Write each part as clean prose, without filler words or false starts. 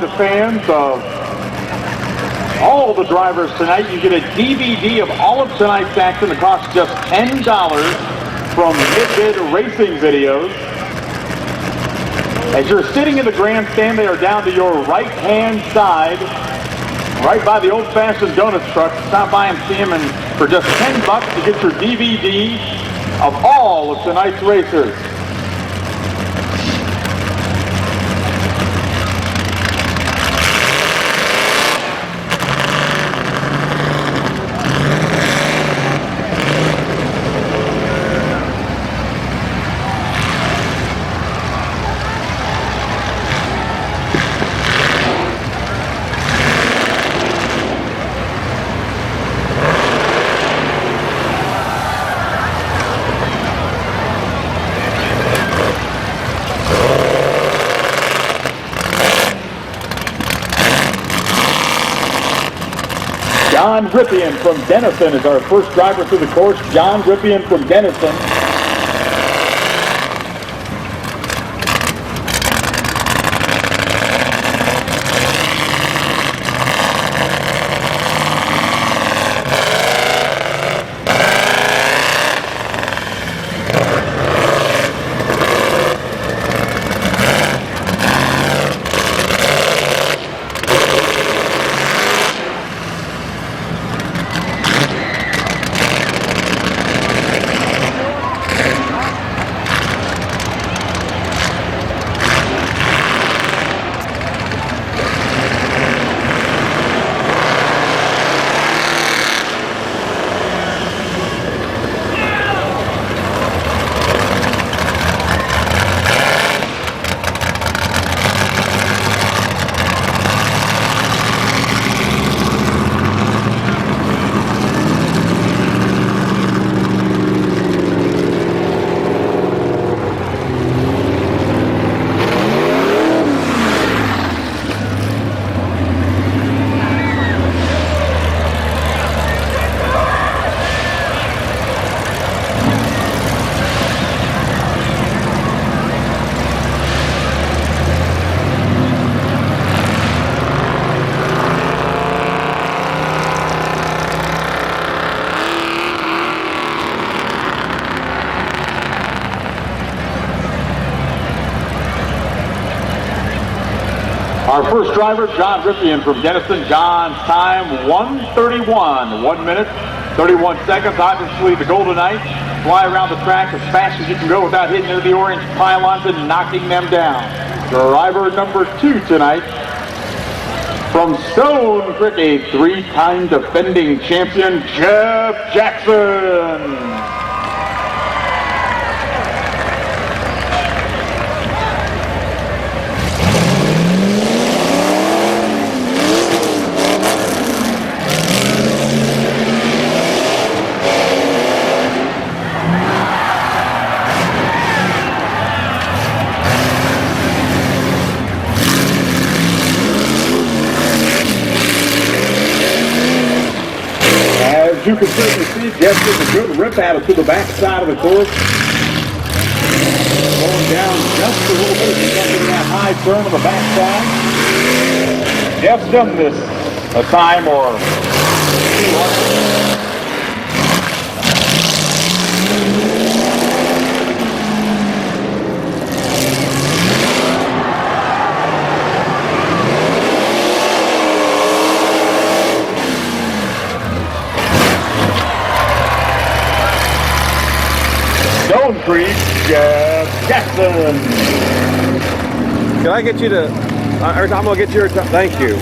on to fans of all the drivers tonight. You get a DVD of all of tonight's action that costs just $10 from Mid-Vid Racing Videos. As you're sitting in the grandstand, they are down to your right-hand side, right by the old-fashioned donuts truck. Stop by and see them, and for just $10 to get your DVD of all of tonight's racers. John Rippian from Denison is our first driver through the course. John Rippian from Denison. Our first driver, John Rippian from Denison. John's time, 1:31. 1 minute, 31 seconds. Obviously, the goal tonight, fly around the track as fast as you can go without hitting into the orange pylons and knocking them down. Driver number 2 tonight, from Stone Creek, a 3-time defending champion, Jeff Jackson. As you can certainly see, Jeff gets a good rip at it to the backside of the course. Going down just a little bit, getting that high turn on the backside. Jeff's done this a time or two. Stone Creek, Jeff Jackson. Can I get you to, I'm going to get you every time, thank you.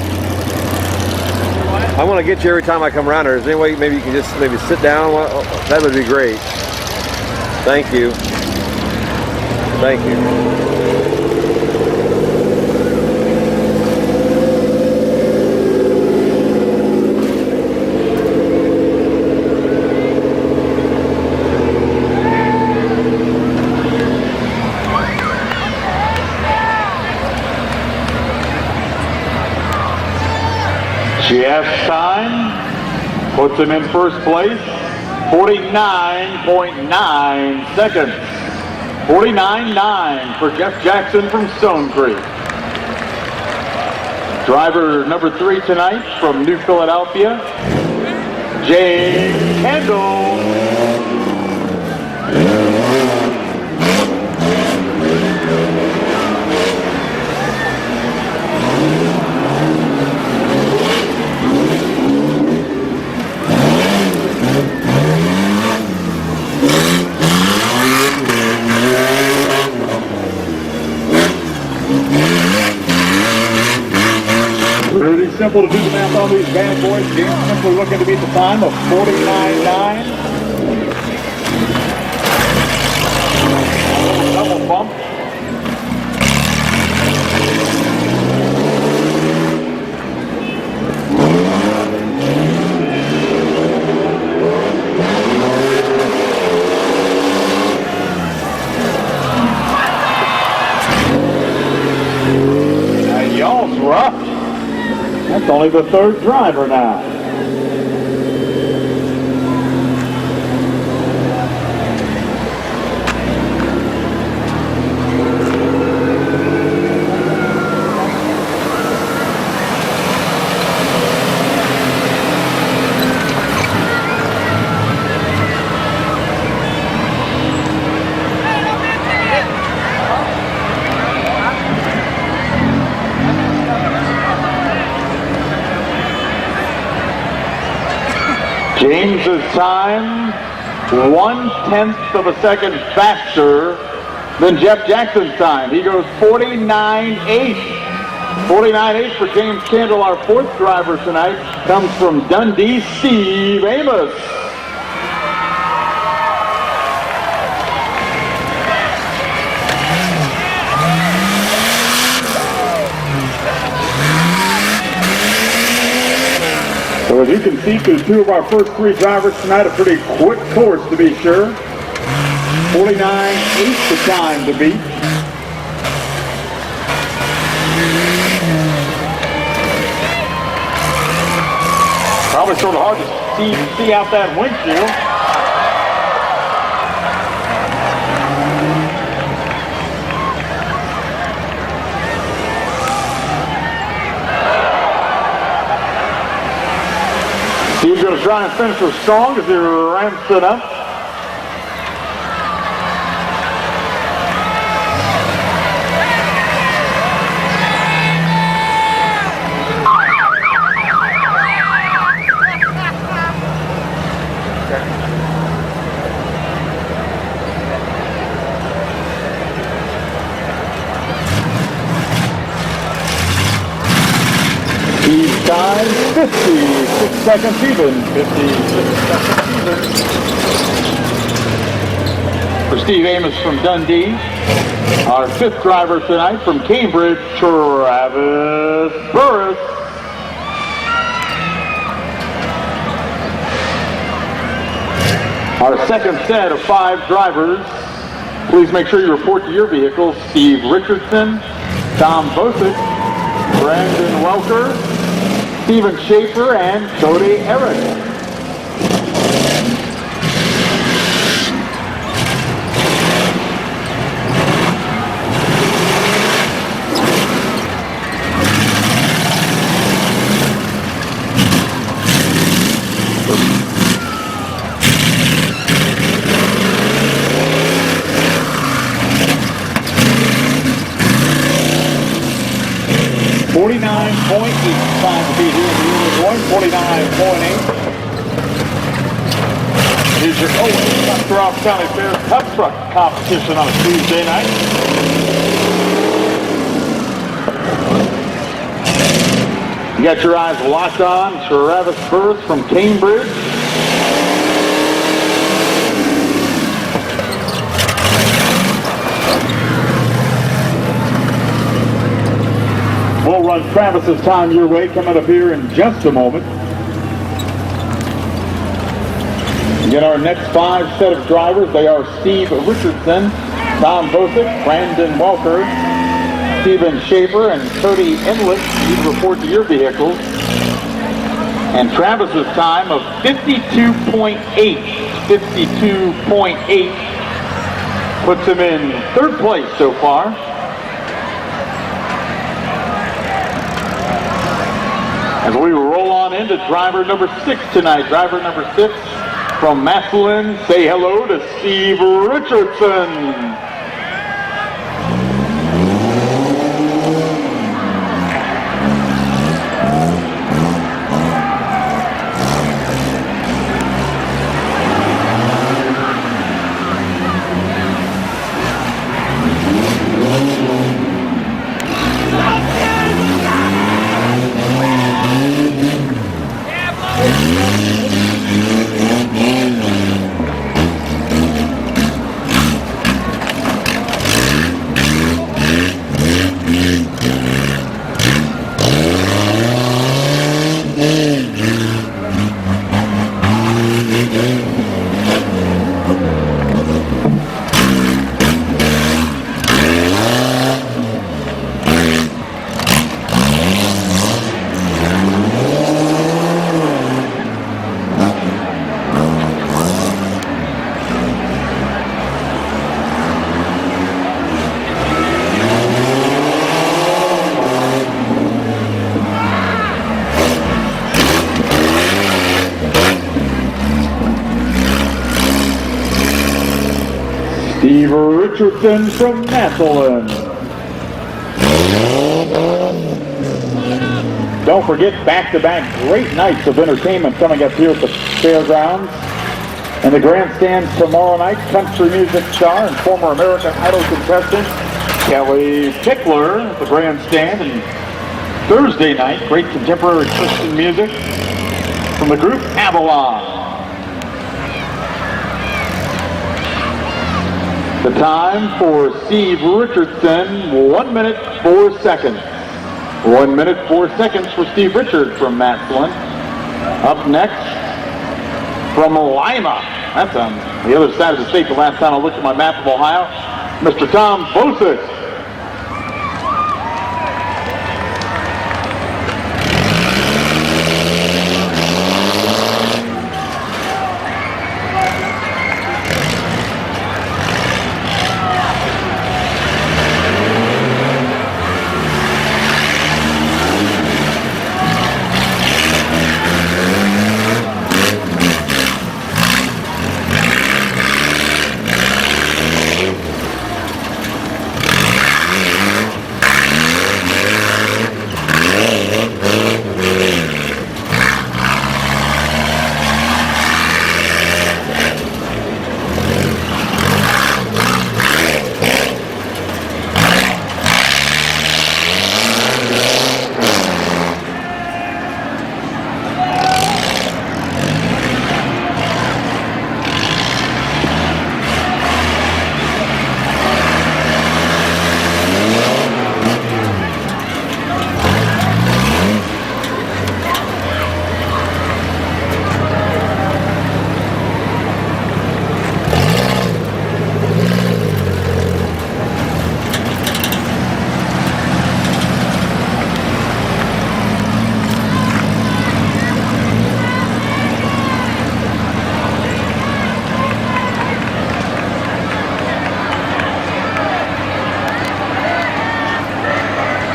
I'm going to get you every time I come around here. Is there any way maybe you can just maybe sit down? That would be great. Thank you. Thank you. Jeff's time puts him in first place, 49.9 seconds. 49.9 for Jeff Jackson from Stone Creek. Driver number 3 tonight from New Philadelphia, James Kendall. Pretty simple to do the math on these bad boys. James simply looking to beat the time of 49.9. Double bump. And y'all's rough. That's only the 3rd driver now. James's time, 1/10 of a second faster than Jeff Jackson's time. He goes 49.8. 49.8 for James Kendall, our 4th driver tonight. Comes from Dundee, Steve Amos. So as you can see, through 2 of our first 3 drivers tonight, a pretty quick course to be sure. 49.8 the time to beat. Probably sort of hard to see out that windshield. He's going to try and finish as strong as he ramps it up. He's tied 56 seconds even. 56 seconds even. For Steve Amos from Dundee. Our 5th driver tonight from Cambridge, Travis Burris. Our 2nd set of 5 drivers. Please make sure you report to your vehicles. Steve Richardson, Tom Bosick, Brandon Welker, Stephen Schaefer, and Cody Eric. .8 time to beat here in the Illinois, 49.8. Here's your Tuscarawas County Fair Cup Truck competition on a Tuesday night. You got your eyes locked on Travis Burris from Cambridge. We'll run Travis's time your way coming up here in just a moment. Again, our next 5 set of drivers, they are Steve Richardson, Tom Bosick, Brandon Welker, Stephen Schaefer, and Cody Inlet. You report to your vehicles. And Travis's time of 52.8. 52.8 puts him in 3rd place so far. As we roll on into driver number 6 tonight. Driver number 6 from Massillon. Say hello to Steve Richardson. Steve Richardson from Massillon. Don't forget back-to-back great nights of entertainment coming up here at the fairgrounds. And the grandstand tomorrow night, country music star and former American Idol contestant Kelly Pickler at the grandstand. And Thursday night, great contemporary Christian music from the group Avalon. The time for Steve Richardson, 1 minute 4 seconds. 1 minute 4 seconds for Steve Richard from Massillon. Up next, from Lima. That's on the other side of the state the last time I looked at my map of Ohio. Mr. Tom Bosick.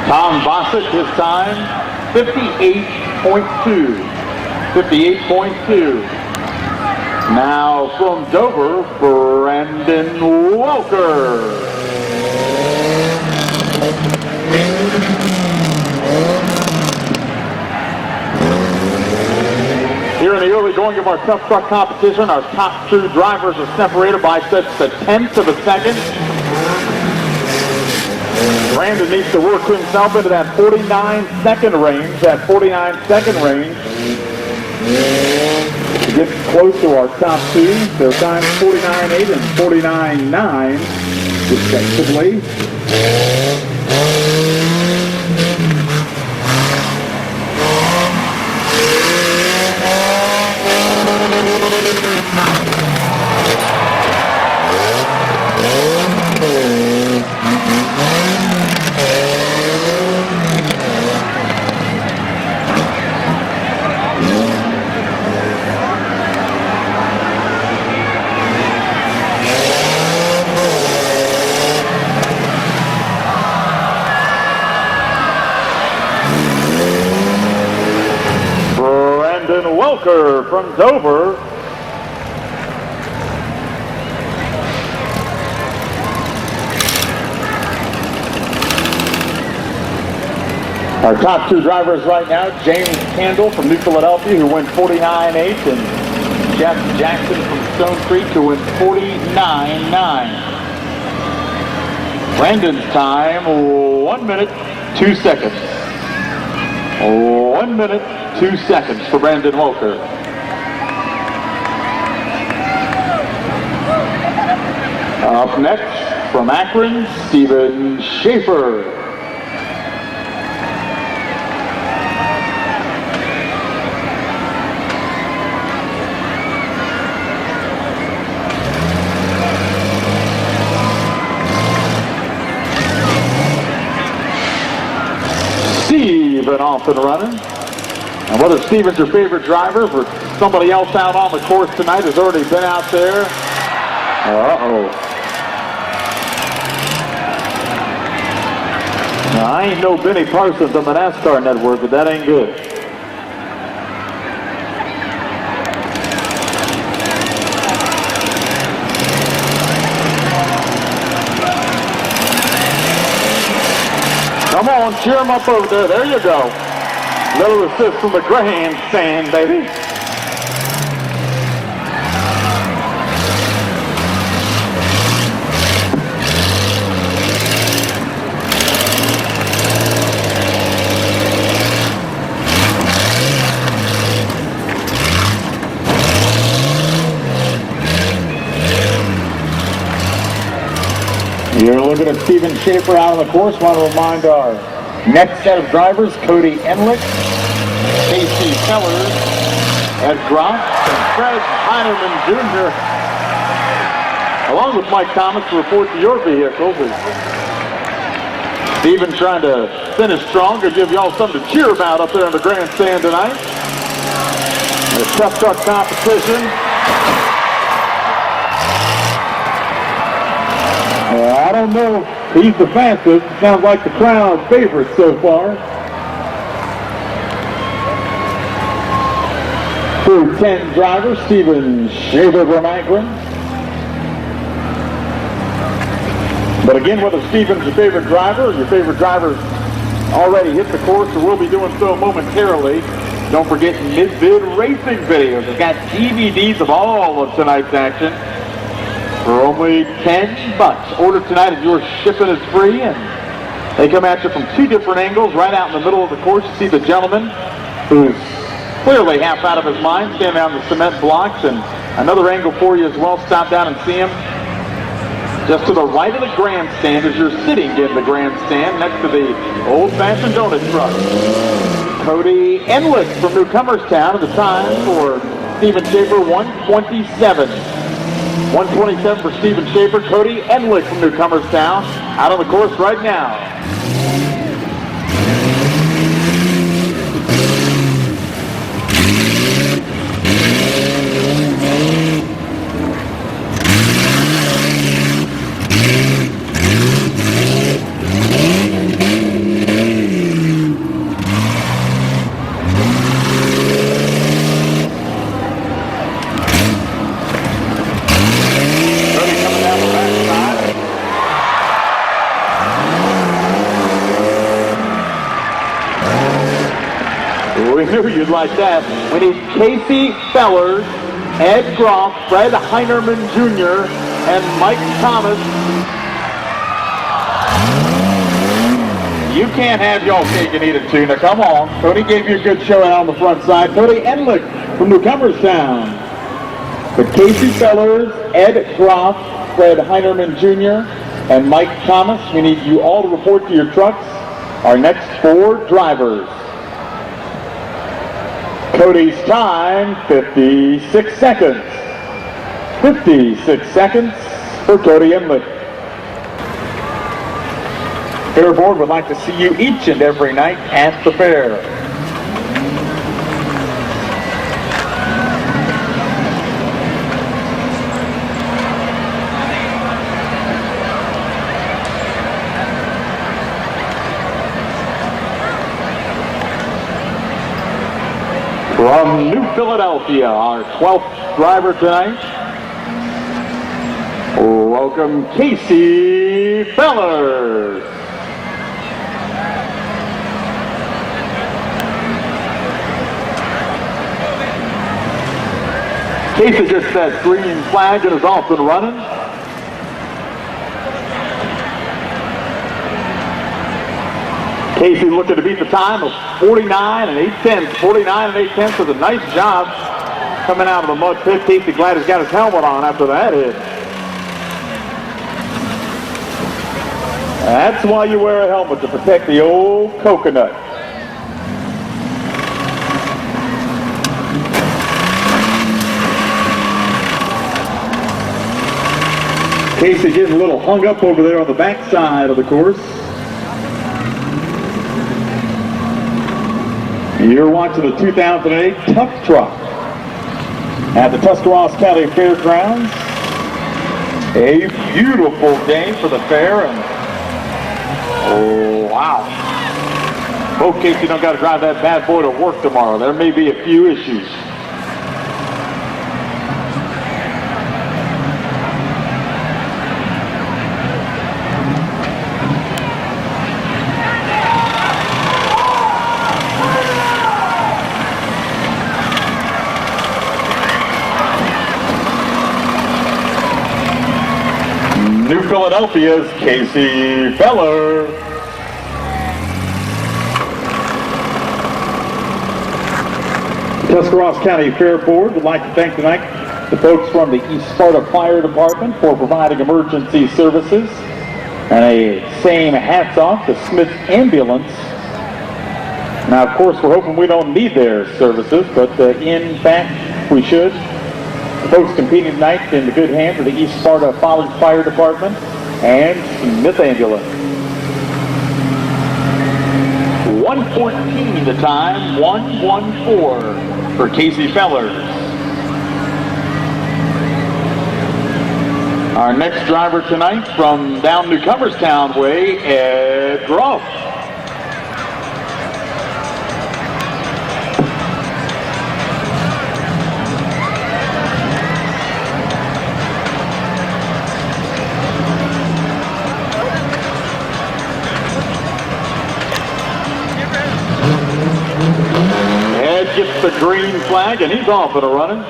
Tom Bosick, his time, 58.2. 58.2. Now from Dover, Brandon Welker. Here in the early going of our tough truck competition, our top 2 drivers are separated by just a tenth of a second. Brandon needs to work himself into that 49-second range, to get close to our top 2. Their times 49.8 and 49.9, respectively. Welker from Dover. Our top two drivers right now, James Candle from New Philadelphia, who went 49.8, and Jeff Jackson from Stone Creek, who went 49.9. Brandon's time, 1 minute, 2 seconds. 1 minute, 2 seconds for Brandon Welker. Up next, from Akron, Steven Schaefer. Steven off and running. And whether Steven's your favorite driver or somebody else out on the course tonight has already been out there. Uh-oh. Now, I ain't no Benny Parsons on the NASCAR network, but that ain't good. Come on, cheer him up over there. There you go. Little assist from the grandstand, baby. You're looking at Steven Schaefer out on the course. Want to remind our next set of drivers, Cody Enlick, Casey Sellers, Ed Groff, and Fred Heineman Jr., along with Mike Thomas to report to your vehicles. Steven trying to finish strong to give y'all something to cheer about up there in the grandstand tonight. A tough truck competition. I don't know if he's the fastest. It sounds like the crowd's favorite so far. Through 10 drivers, Steven Schaefer from Akron. But again, whether Steven's your favorite driver or your favorite driver's already hit the course or will be doing so momentarily, don't forget Mid-Vid racing videos. We've got DVDs of all of tonight's action for only $10. Order tonight if your shipping is free, and they come at you from two different angles. Right out in the middle of the course, you see the gentleman who's clearly half out of his mind standing on the cement blocks, and another angle for you as well. Stop down and see him just to the right of the grandstand as you're sitting in the grandstand next to the old-fashioned donut truck. Cody Enlick from Newcomerstown at the time for Steven Schaefer, 1:27. 1:27 for Steven Schaefer. Cody Enlick from Newcomerstown out on the course right now. We knew you'd like that. We need Casey Fellers, Ed Groff, Fred Heinerman Jr., and Mike Thomas. You can't have y'all cake and eat it too. Now come on. Cody gave you a good show out on the front side. Cody Enlick from Newcomerstown. But Casey Fellers, Ed Groff, Fred Heinerman Jr., and Mike Thomas. We need you all to report to your trucks. Our next four drivers. Cody's time, 56 seconds. 56 seconds for Cody Enlick. Fair Board would like to see you each and every night at the fair. From New Philadelphia, our 12th driver tonight, welcome Casey Fellers. Casey just set green flag and is off and running. Casey looking to beat the time of 49 and 8/10. 49 and 8/10 is a nice job coming out of the mud pit. Casey glad he's got his helmet on after that hit. That's why you wear a helmet, to protect the old coconut. Casey getting a little hung up over there on the backside of the course. You're watching the 2008 Tough Truck at the Tuscarawas County Fairgrounds. A beautiful game for the fair, and oh wow. Hope Casey don't got to drive that bad boy to work tomorrow. There may be a few issues. New Philadelphia's Casey Feller. The Tuscarawas County Fair Board would like to thank tonight the folks from the East Sparta Fire Department for providing emergency services. And a same hats off to Smith Ambulance. Now, of course, we're hoping we don't need their services, but in fact, we should. The folks competing tonight in the good hands of the East Sparta Fire Department and Smith Ambulance. 1:14 the time, 1:14 for Casey Fellers. Our next driver tonight from down Newcomerstown way, Ed Groff. Gets the green flag and he's off and running.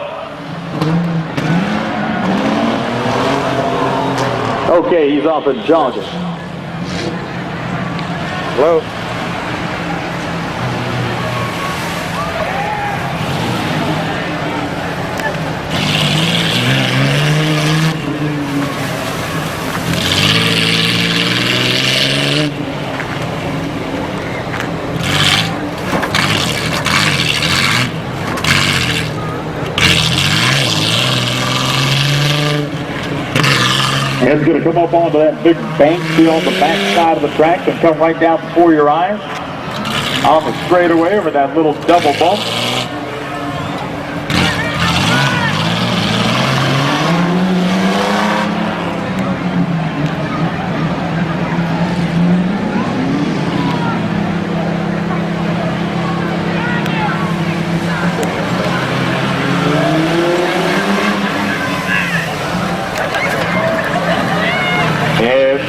Okay, he's off and jogging. Hello? Ed's going to come up onto that big bank here on the back side of the track and come right down before your eyes on the straightaway over that little double bump.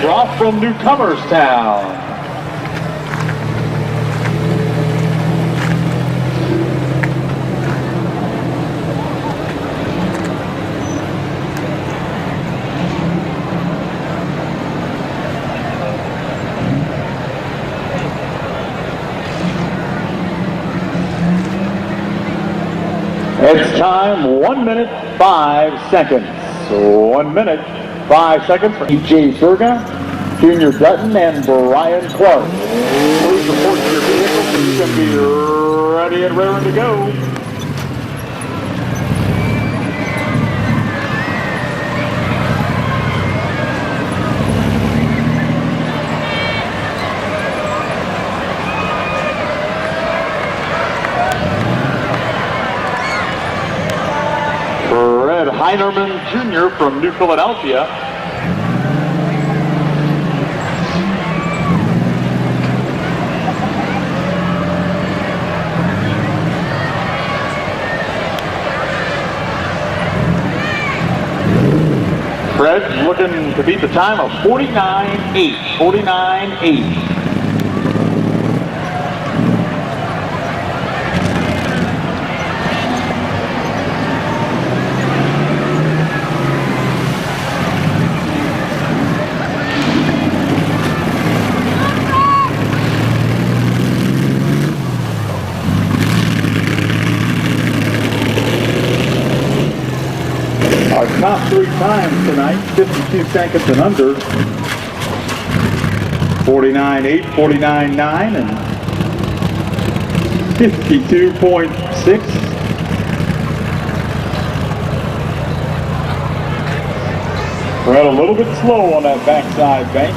Roth from Newcomerstown. It's time, 1 minute, 5 seconds. 1 minute, 5 seconds for E.J. Surga, Junior Dutton, and Brian Clark. Please report to your vehicle so you can be ready and raring to go. Fred Heinerman Jr. from New Philadelphia. Fred looking to beat the time of 49.8. 49.8. Our top 3 times tonight, 52 seconds and under. 49.8, 49.9, and 52.6. We're a little bit slow on that backside bank.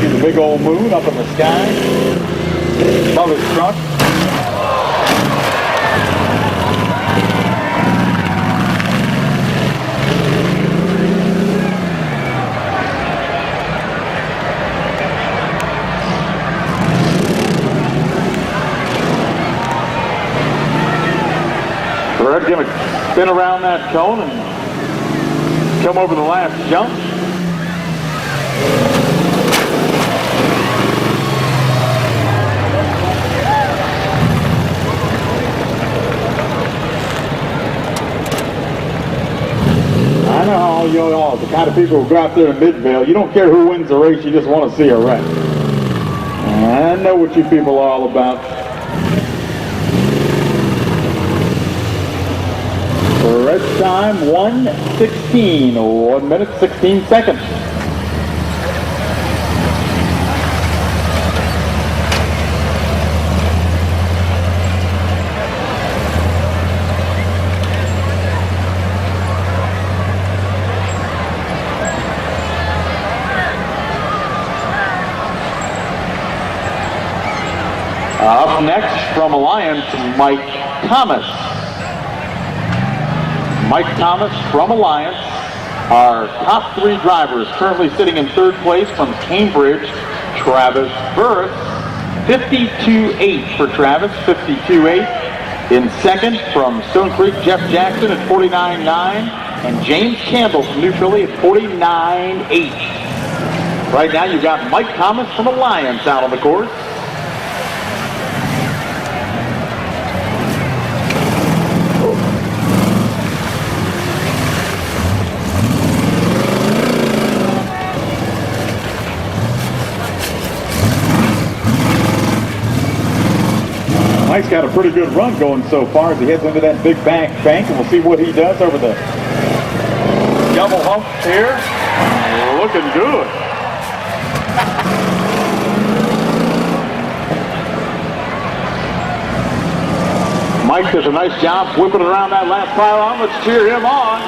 See the big old moon up in the sky above his truck. Fred going to spin around that cone and come over the last jump. I know how you all, the kind of people who go out there in Mid-Vid, you don't care who wins the race, you just want to see a wreck. I know what you people are all about. Red time 1:16, 1 minute 16 seconds. Up next from Alliance, Mike Thomas. Mike Thomas from Alliance, our top 3 drivers, currently sitting in 3rd place from Cambridge, Travis Burris, 52.8 for Travis, 52.8. In 2nd from Stone Creek, Jeff Jackson at 49.9, and James Campbell from New Philly at 49.8. Right now you've got Mike Thomas from Alliance out on the course. Mike's got a pretty good run going so far as he heads into that big bank, and we'll see what he does over the double hump here. Looking good. Mike does a nice job whipping around that last pylon. Let's cheer him on.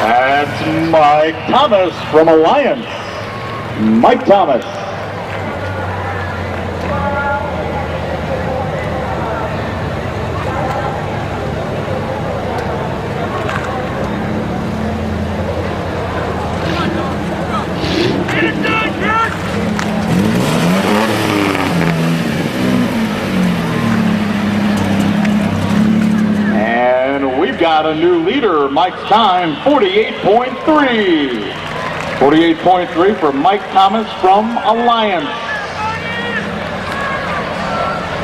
That's Mike Thomas from Alliance. Mike Thomas. Got a new leader, Mike's time, 48.3. 48.3 for Mike Thomas from Alliance.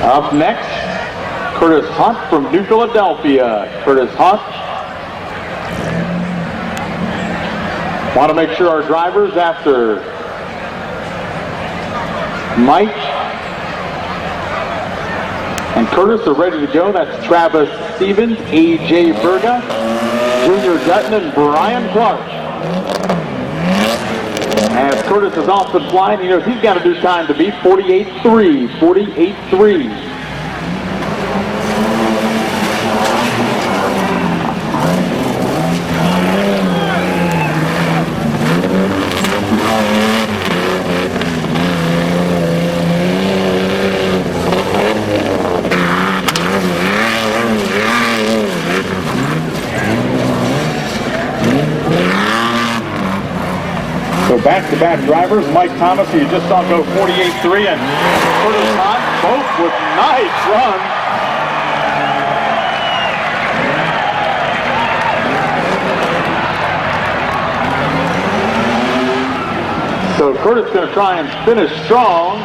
Up next, Curtis Hunt from New Philadelphia. Curtis Hunt. Want to make sure our drivers after Mike and Curtis are ready to go. That's Travis Stevens, A.J. Berga, Junior Dutton, and Brian Clark. As Curtis is off the flying, he knows he's got to do time to beat 48.3, 48.3. So back-to-back drivers, Mike Thomas, who you just saw go 48.3, and Curtis Hunt, both with nice runs. Curtis going to try and finish strong.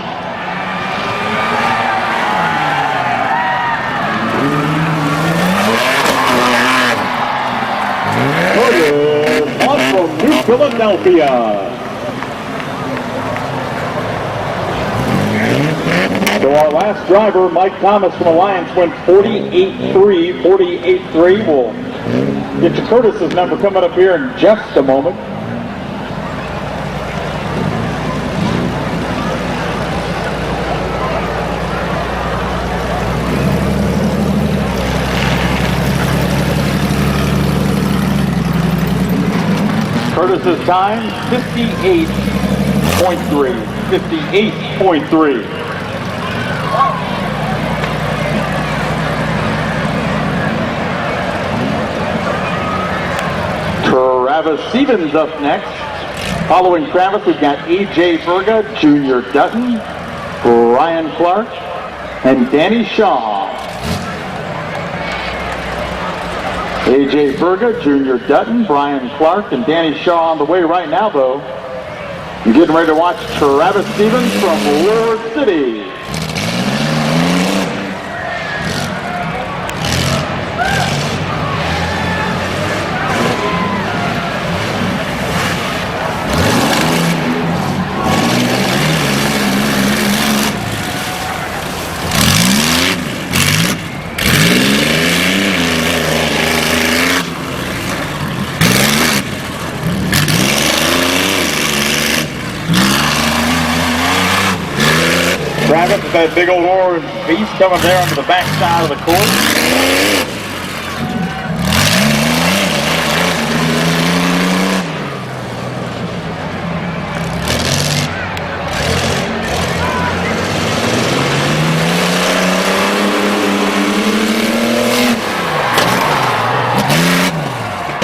Curtis on from New Philadelphia. So our last driver, Mike Thomas from Alliance, went 48.3, 48.3. We'll get to Curtis's number coming up here in just a moment. Curtis's time, 58.3, 58.3. Travis Stevens up next. Following Travis, we've got A.J. Berga, Junior Dutton, Brian Clark, and Danny Shaw. A.J. Berga, Junior Dutton, Brian Clark, and Danny Shaw on the way right now, though. You're getting ready to watch Travis Stevens from Lord City. Travis with that big old orange beast coming there onto the back side of the course.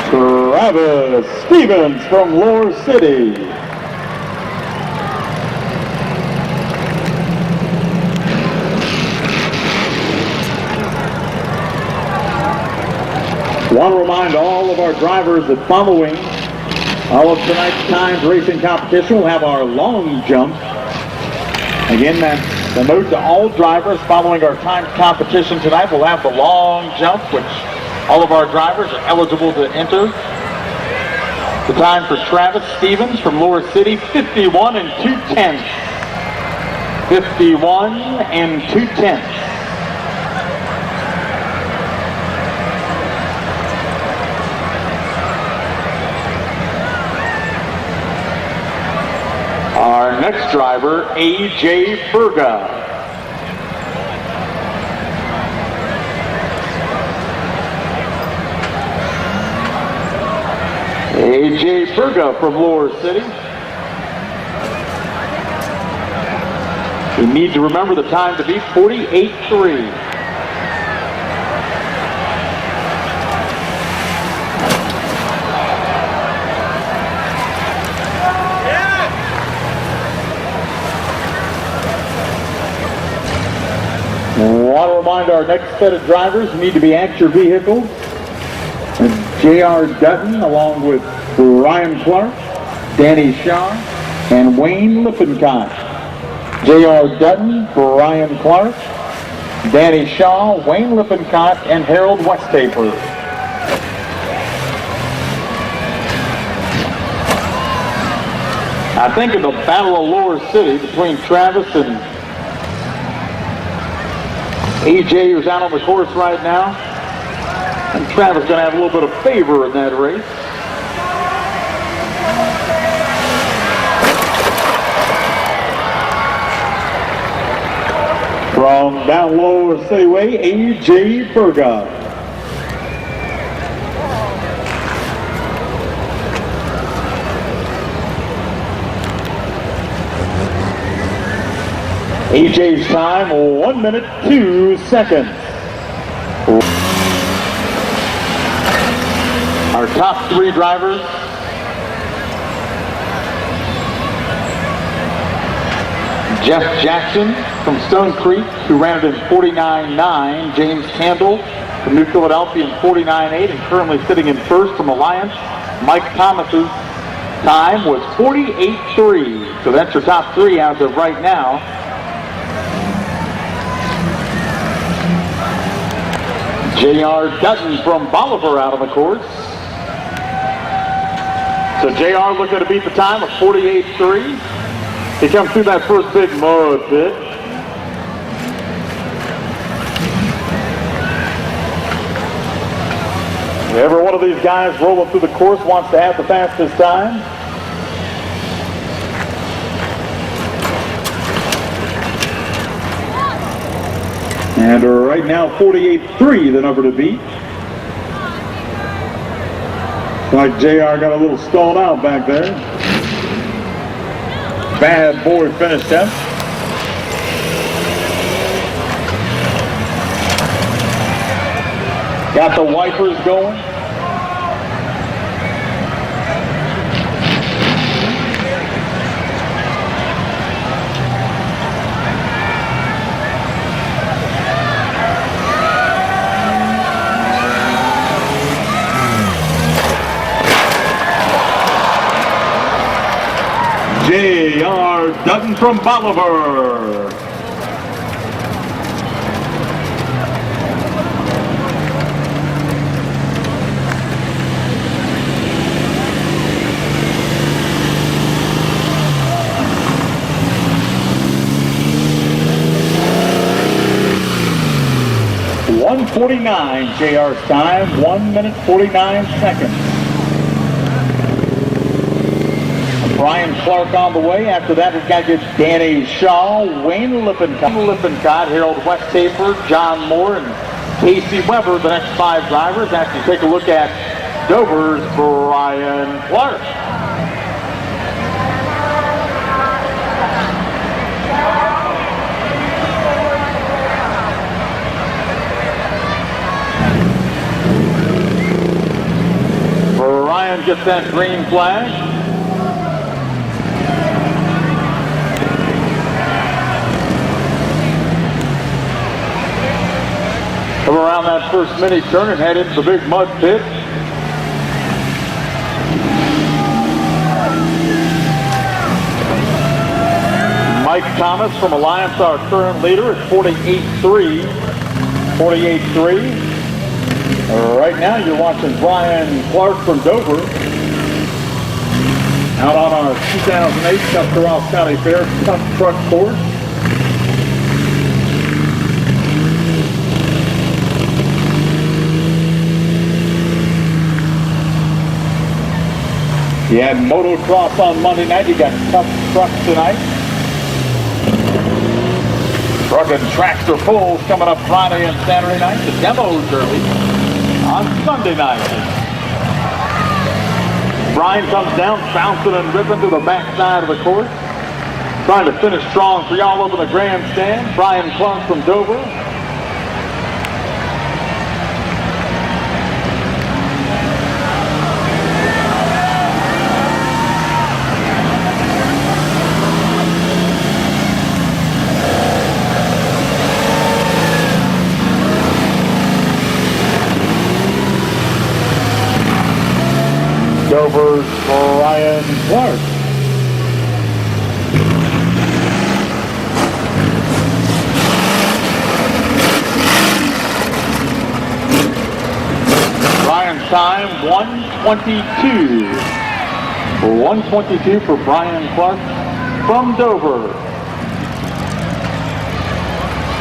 Travis Stevens from Lord City. Want to remind all of our drivers that following all of tonight's timed racing competition, we'll have our long jump. Again, that's the note to all drivers following our timed competition tonight. We'll have the long jump, which all of our drivers are eligible to enter. The time for Travis Stevens from Lower City, 51 and 2/10. 51 and 2/10. Our next driver, A.J. Berga. A.J. Berga from Lower City. We need to remember the time to be 48.3. I want to remind our next set of drivers, you need to be at your vehicles. J.R. Dutton along with Brian Clark, Danny Shaw, and Wayne Lippincott. J.R. Dutton, Brian Clark, Danny Shaw, Wayne Lippincott, and Harold Westaper. I think in the Battle of Lower City between Travis and A.J., who's out on the course right now, and Travis going to have a little bit of favor in that race. From down Lower City Way, A.J. Berga. A.J.'s time, 1 minute, 2 seconds. Our top three drivers. Jeff Jackson from Stone Creek, who ran it in 49.9. James Campbell from New Philadelphia in 49.8, and currently sitting in first from Alliance. Mike Thomas's Time was 48.3. So that's your top three as of right now. J.R. Dutton from Bolivar out on the course. So J.R. looking to beat the time of 48.3. He comes through that first big mud pit. Every one of these guys rolling through the course wants to have the fastest time. And right now, 48.3, the number to beat. Like JR got a little stalled out back there. Bad boy finished up. Got the wipers going. J.R. Dutton from Bolivar. .149 JR's time, 1 minute 49 seconds. Brian Clark on the way. After that, we've got Danny Shaw, Wayne Lippincott, Harold Westaper, John Moore, and Casey Weber, the next five drivers. After you take a look at Dover's Brian Clark. Brian gets that green flag. Come around that first mini turn and head into the big mud pit. Mike Thomas from Alliance, our current leader, at 48.3. 48.3. Right now you're watching Brian Clark from Dover out on our 2008 Tuscarawas County Fair Tough Truck course. You had motocross on Monday night. You got tough trucks tonight. Truck and tractor pulls coming up Friday and Saturday night. The demos early on Sunday night. Brian comes down, bouncing and ripping to the backside of the course. Trying to finish strong for y'all over the grandstand. Brian Clark from Dover. Dover's Brian Clark. Brian's time, 1:22. 1:22 for Brian Clark from Dover.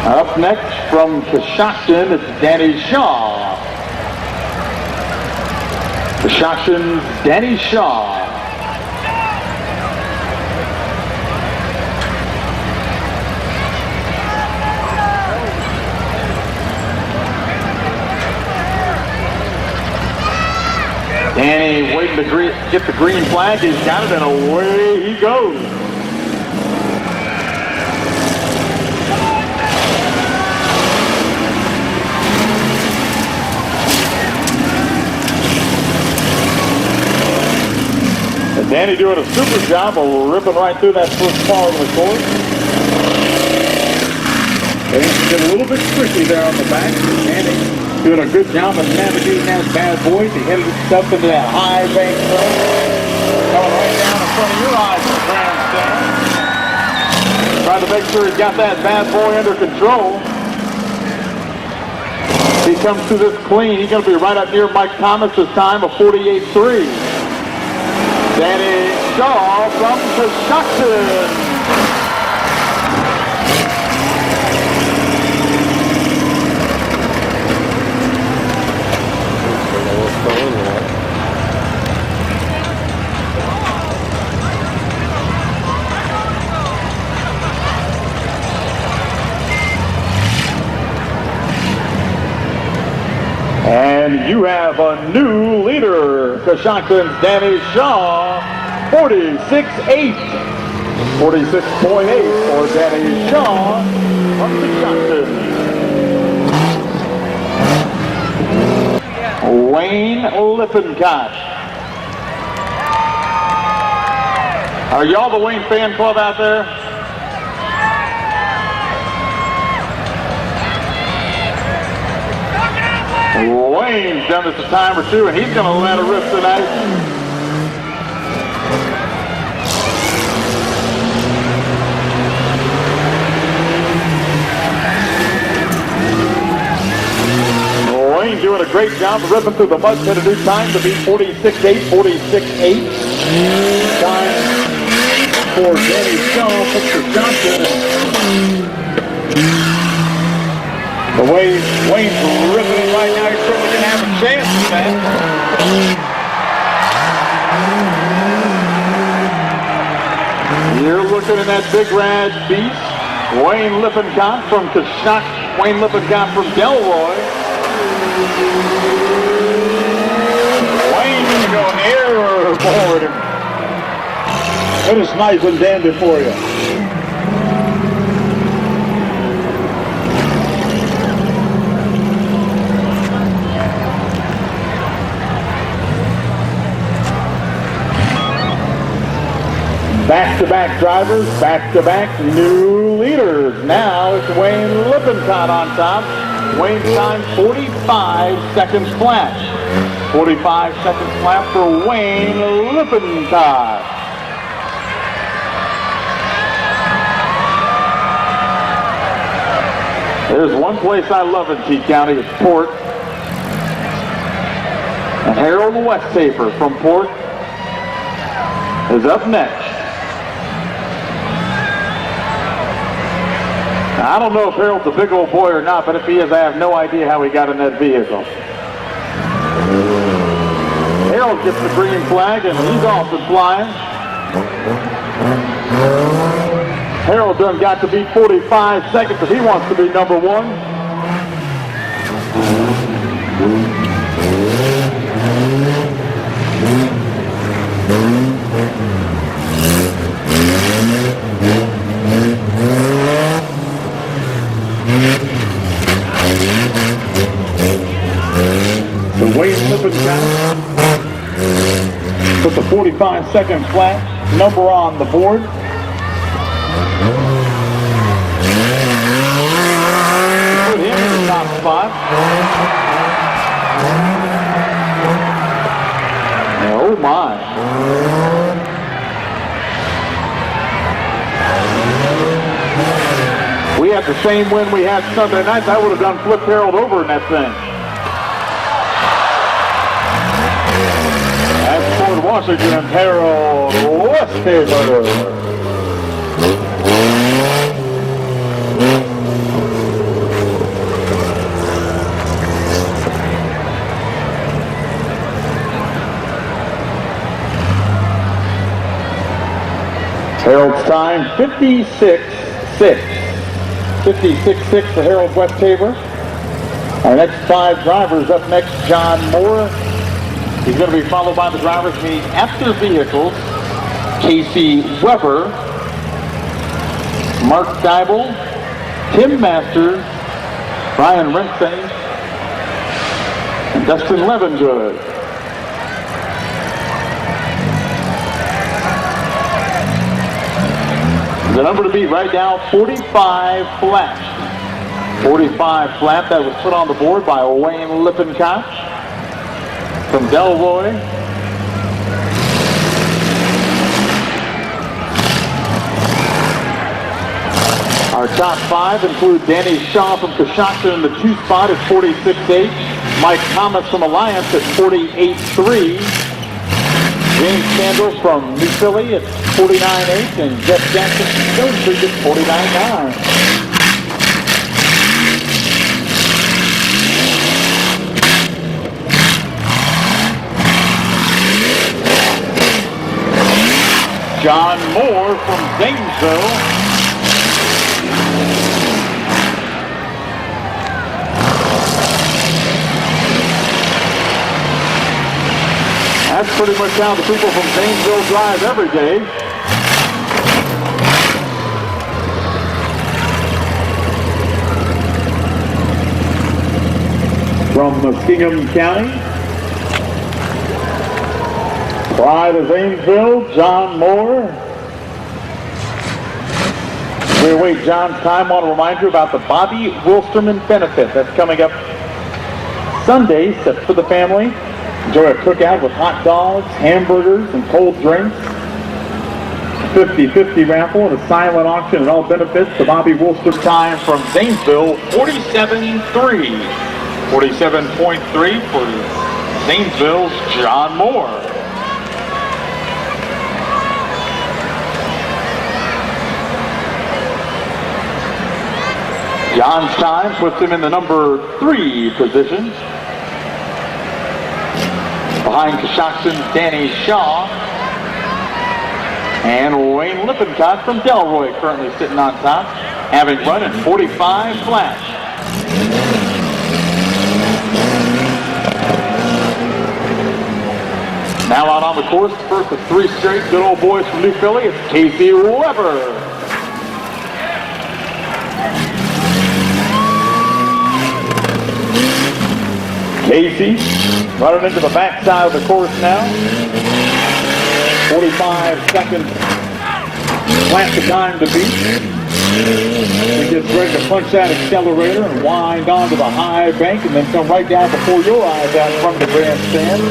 Up next from Coshocton, it's Danny Shaw. Coshocton's Danny Shaw. Danny waiting to get the green flag. He's got it, and away he goes. Danny doing a super job of ripping right through that first part of the course. Things get a little bit tricky there on the back. Danny doing a good job of navigating that bad boy to hit it up into that high bank front. Coming right down in front of your eyes in the grandstand. Trying to make sure he's got that bad boy under control. He comes through this clean. He's going to be right up near Mike Thomas this time, a 48.3. Danny Shaw from Tuscarawas. And you have a new leader, Tuscarawas Danny Shaw, 46.8. 46.8 for Danny Shaw from Tuscarawas. Wayne Lippincott. Are y'all the Wayne fan club out there? Wayne's done this a time or two, and he's going to let it rip tonight. Wayne doing a great job of ripping through the mud, set a new time to be 46.8, 46.8. Time for Danny Shaw, Mr. Johnson. The way Wayne's ripping it right now, he's certainly going to have a chance with that. You're looking at that big rad beast, Wayne Lippincott from Tuscarawas, Wayne Lippincott from Delroy. Wayne's going to go nearer forward. It is nice and dandy for you. Back-to-back drivers, back-to-back new leaders. Now it's Wayne Lippincott on top. Wayne's time 45 seconds flat. 45 seconds flat for Wayne Lippincott. There's one place I love in T County, it's Port. And Harold Westaper from Port is up next. I don't know if Harold's a big old boy or not, but if he is, I have no idea how he got in that vehicle. Harold gets the green flag, and he's off and flying. Harold done got to be 45 seconds if he wants to be number one. Wayne Lippincott put the 45-second flat number on the board. Put him in the top spot. Oh my. We had the same win we had Sunday night. I would have done flipped Harold over in that thing. Fort Washington, Harold Westaper. Harold's time 56.6. 56.6 for Harold Westaper. Our next five drivers up next, John Moore. He's going to be followed by the drivers meeting after vehicles. Casey Weber, Mark Dybel, Tim Masters, Brian Rensing, and Dustin Levengood. The number to beat right now, 45 flat. 45 flat, that was put on the board by Wayne Lippincott from Delroy. Our top 5 include Danny Shaw from Coshocton in the 2 spot at 46.8. Mike Thomas from Alliance at 48.3. James Candle from New Philly at 49.8. And Jeff Jackson from Stone Creek at 49.9. John Moore from Zanesville. That's pretty much how the people from Zanesville drive every day. From Muskingum County, Pride of Zanesville, John Moore. We await John's time. I want to remind you about the Bobby Wilsterman benefit. That's coming up Sunday, set for the family. Enjoy a cookout with hot dogs, hamburgers, and cold drinks. 50-50 raffle and a silent auction and all benefits. The Bobby Wilster time from Zanesville, 47.3. 47.3 for Zanesville's John Moore. John's time puts him in the number 3 position. Behind Coshocton's Danny Shaw. And Wayne Lippincott from Delroy currently sitting on top, having run in 45 flat. Now out on the course, first of 3 straight good old boys from New Philly, it's Casey Weber. Casey running into the backside of the course now. 45 seconds. Flat the time to beat. He gets ready to punch that accelerator and wind onto the high bank and then come right down before your eyes out in front of the grandstand.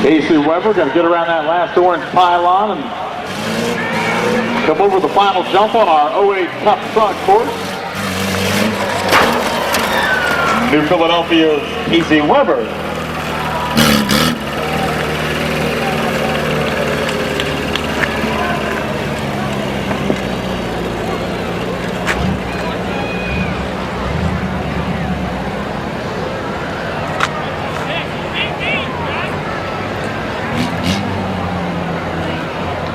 Casey Weber going to get around that last orange pylon and come over the final jump on our 08 Cup front course. New Philadelphia's Casey Weber.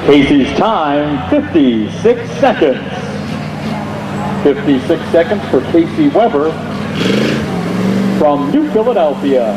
Casey's time, 56 seconds. 56 seconds for Casey Weber from New Philadelphia.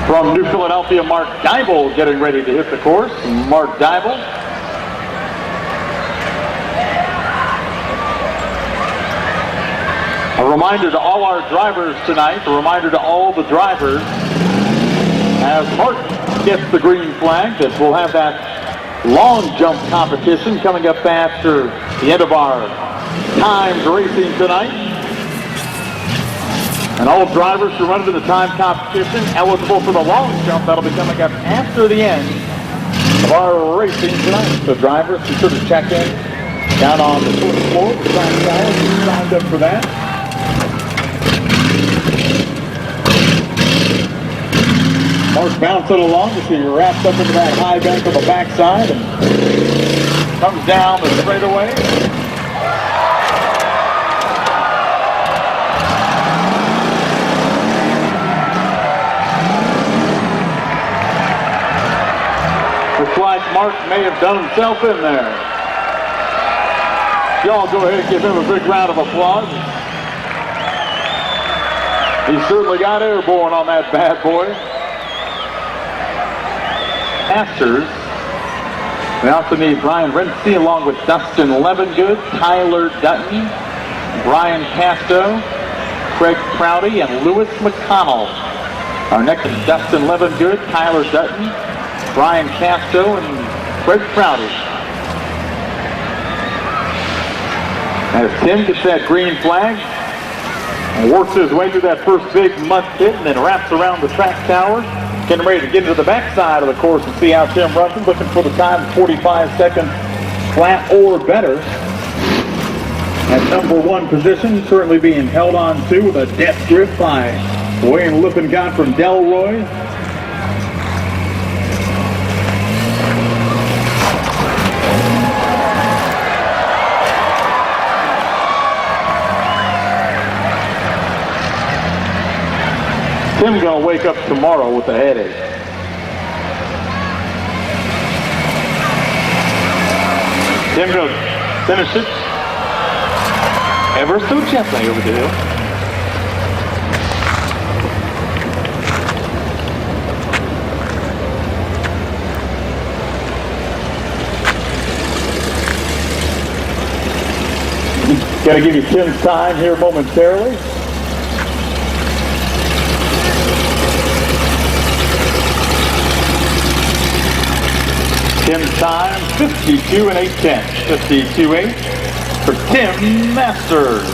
From New Philadelphia, Mark Dybel getting ready to hit the course. Mark Dybel. A reminder to all our drivers tonight, a reminder to all the drivers, as Mark gets the green flag, that we'll have that long jump competition coming up after the end of our times racing tonight. And all drivers who run into the time competition eligible for the long jump, that'll be coming up after the end of our racing tonight. So drivers, be sure to check in down on the first floor, the track tower, if you signed up for that. Mark bouncing along as he wraps up into that high bank on the backside and comes down the straightaway. Looks like Mark may have done himself in there. Y'all go ahead and give him a big round of applause. He certainly got airborne on that bad boy. Masters. We also need Brian Renzi along with Dustin Levengood, Tyler Dutton, Brian Casto, Craig Prouty, and Lewis McConnell. Our next is Dustin Levengood, Tyler Dutton, Brian Casto, and Craig Prouty. As Tim gets that green flag and works his way through that first big mud pit and then wraps around the track tower, getting ready to get into the backside of the course and see how Tim rushes, looking for the time 45 seconds flat or better. At number 1 position, currently being held on to with a death grip by Wayne Lippincott from Delroy. Tim's going to wake up tomorrow with a headache. Tim going to finish it ever so gently over the hill. Got to give you Tim's time here momentarily. Tim's time, 52 and 8/10. 52-8 for Tim Masters.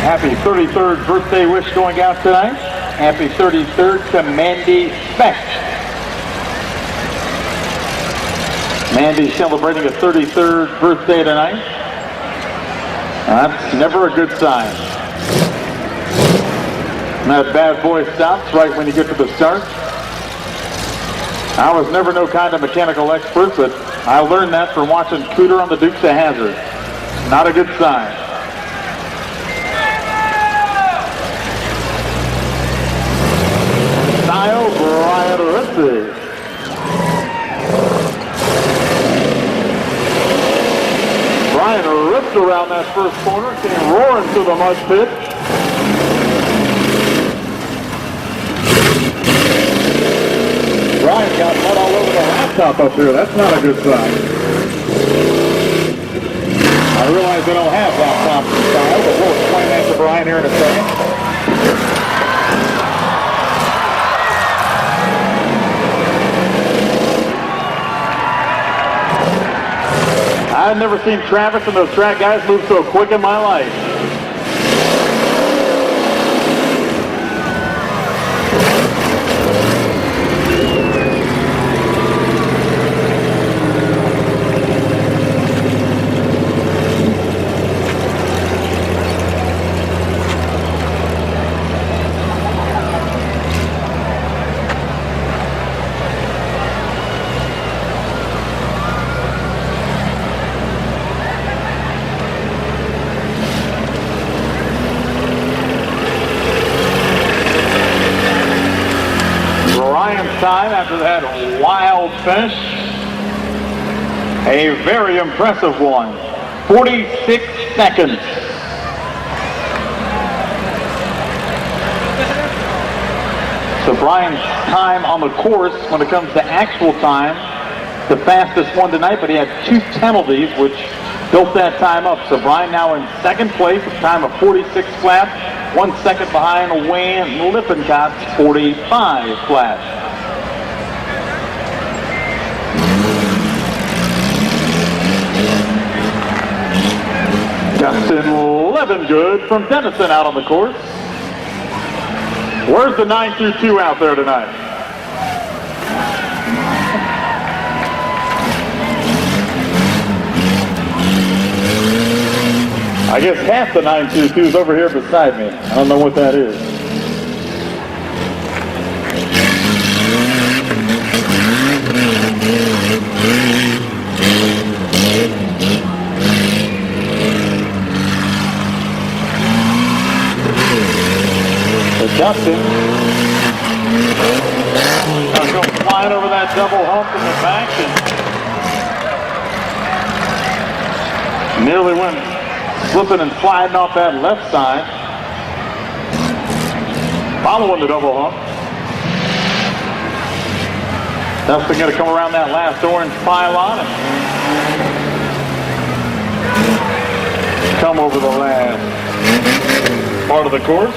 Happy 33rd birthday wish going out tonight. Happy 33rd to Mandy Speck. Mandy's celebrating a 33rd birthday tonight. That's never a good sign. And that bad boy stops right when you get to the start. I was never no kind of mechanical expert, but I learned that from watching Cooter on the Dukes of Hazzard. Not a good sign. Style, Brian Renzi. Brian ripped around that first corner, came roaring to the mud pit. Brian got mud all over the laptop up here. That's not a good sign. I realize they don't have laptops in style, but we'll explain that to Brian here in a second. I've never seen Travis and those track guys move so quick in my life. Time after that wild finish. A very impressive one. 46 seconds. So Brian's time on the course when it comes to actual time, the fastest one tonight, but he had 2 penalties which built that time up. So Brian now in second place with a time of 46 flat, 1 second behind Wayne Lippincott's 45 flat. Dustin Levengood from Denison out on the course. Where's the 9-2 out there tonight? I guess half the 9-2 is over here beside me. I don't know what that is. Dustin go flying over that double hump in the back and nearly went slipping and sliding off that left side. Following the double hump. Dustin going to come around that last orange pylon and come over the last part of the course.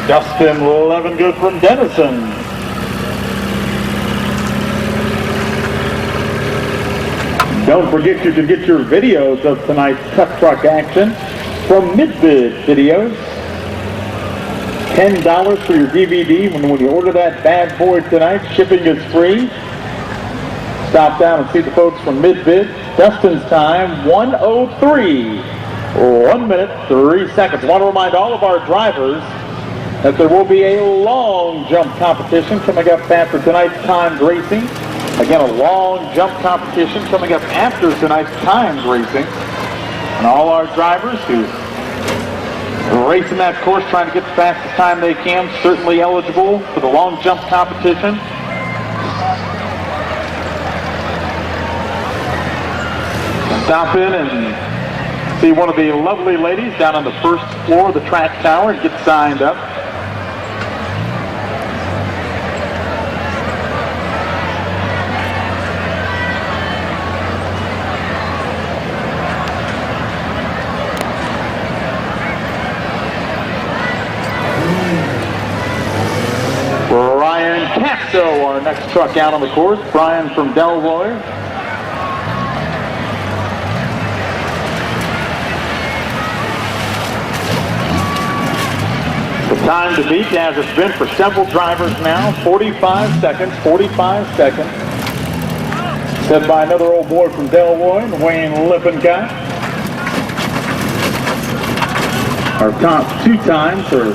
Dustin Levengood from Denison. Don't forget you can get your videos of tonight's Cup Truck action from Mid-Vid Videos. $10 for your DVD when you order that bad boy tonight. Shipping is free. Stop down and see the folks from Mid-Vid. Dustin's time, 1:03. 1 minute, 3 seconds. I want to remind all of our drivers that there will be a long jump competition coming up after tonight's timed racing. Again, a long jump competition coming up after tonight's timed racing. And all our drivers who are racing that course, trying to get the fastest time they can, certainly eligible for the long jump competition. Stop in and see one of the lovely ladies down on the first floor of the track tower and get signed up. Brian Casto, our next truck out on the course. Brian from Delroy. The time to beat, as it's been for several drivers now, 45 seconds, 45 seconds. Set by another old boy from Delroy, Wayne Lippincott. Our top two times are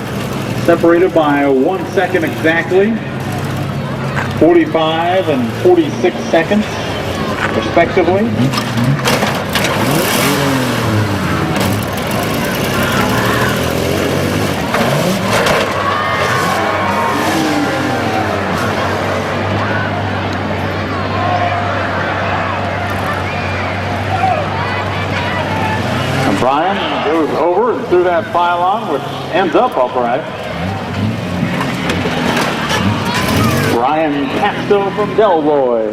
separated by 1 second exactly. 45 and 46 seconds, respectively. Brian goes over and through that pylon, which ends up upright. Brian Casto from Delroy.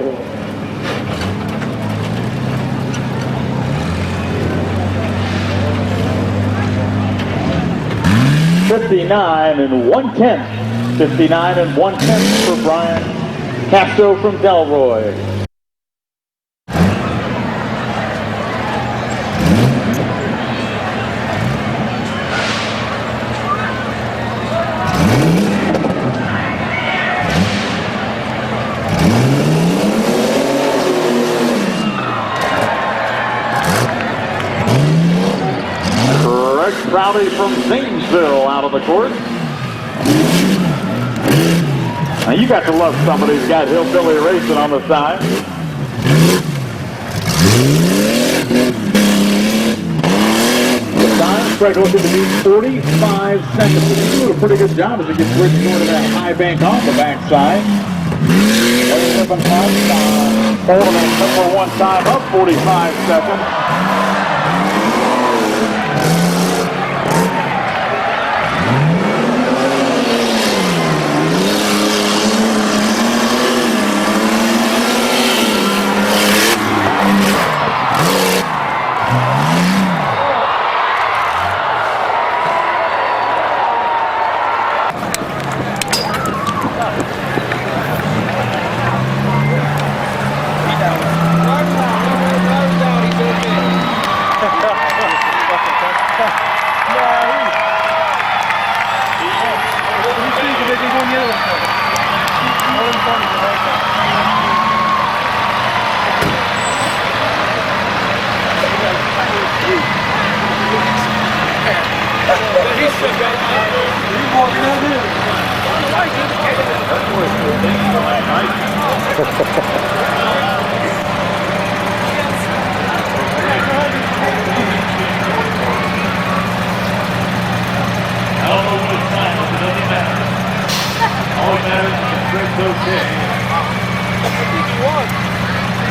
$59 and 1/10. 59 and 1/10 for Brian Casto from Delroy. Crowley from Zanesville out of the course. Now you got to love somebody who's got hillbilly racing on the side. The time, Craig looking to be 45 seconds. He's doing a pretty good job as he gets ready to go to that high bank on the backside. Holding that number one time up, 45 seconds.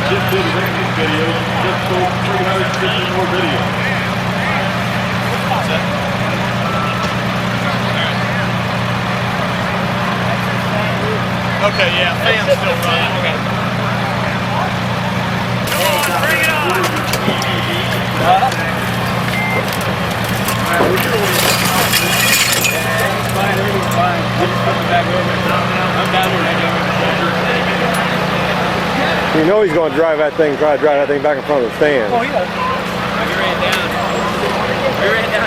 Just did racing videos, just sold 350 more videos. Okay, yeah, fans still running. Okay. You know he's going to try to drive that thing back in front of the stand. Oh, he does. We ran down. We ran down.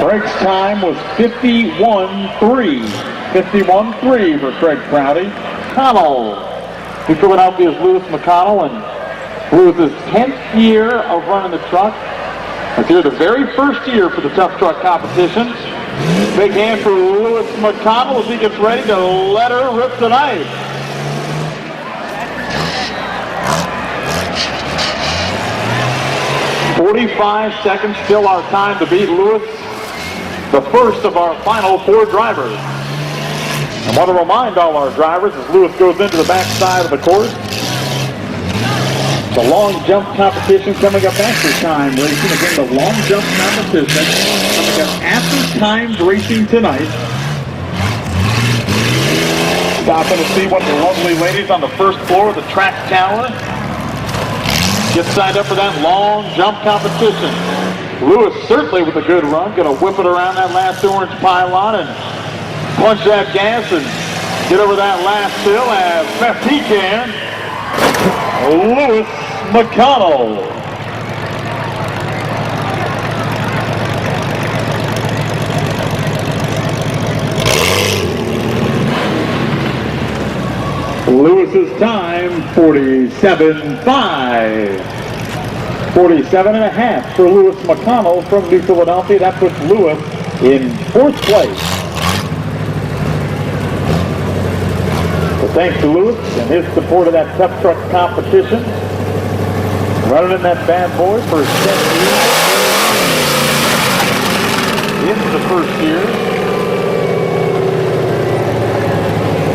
Craig's time was 51-3. 51-3 for Craig Prouty. McConnell, who Philadelphia's Lewis McConnell, and Lewis's 10th year of running the truck. It's here the very first year for the tough truck competition. Big hand for Lewis McConnell as he gets ready to let her rip tonight. 45 seconds still our time to beat Lewis, the first of our final 4 drivers. I want to remind all our drivers as Lewis goes into the backside of the course. The long jump competition coming up after time racing. Again, the long jump competition coming up after timed racing tonight. Stopping to see what the lovely ladies on the first floor of the track tower get signed up for that long jump competition. Lewis certainly with a good run, gonna whip it around that last orange pylon and punch that gas and get over that last hill as best he can. Lewis McConnell. Lewis's time, 47.5. 47.5 for Lewis McConnell from New Philadelphia. That puts Lewis in 4th place. So thanks to Lewis and his support of that tough truck competition. Running in that bad boy for 7 years. Into the first year.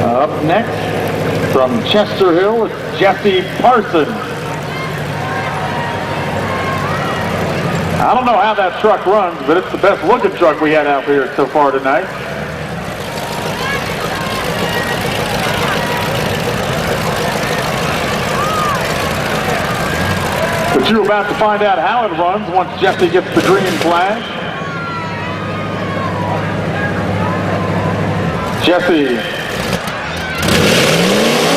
Up next, from Chester Hill, it's Jesse Parsons. I don't know how that truck runs, but it's the best looking truck we had out here so far tonight. But you're about to find out how it runs once Jesse gets the green flag. Jesse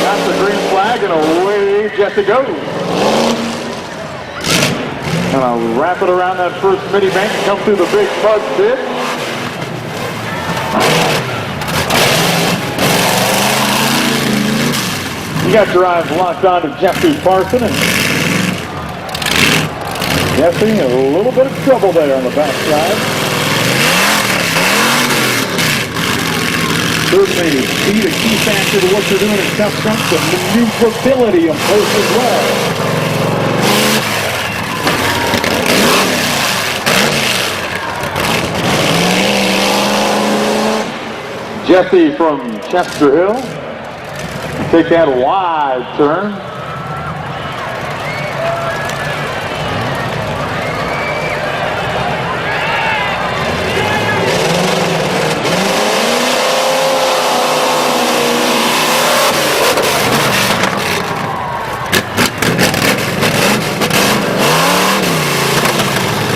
got the green flag and away Jesse goes. And I'll wrap it around that first mini bank and come through the big mud pit. You got your eyes locked on to Jesse Parson, and Jesse a little bit of trouble there on the backside. Certainly speed a key factor to what you're doing in tough trucks, and maneuverability of both as well. Jesse from Chester Hill, take that wide turn.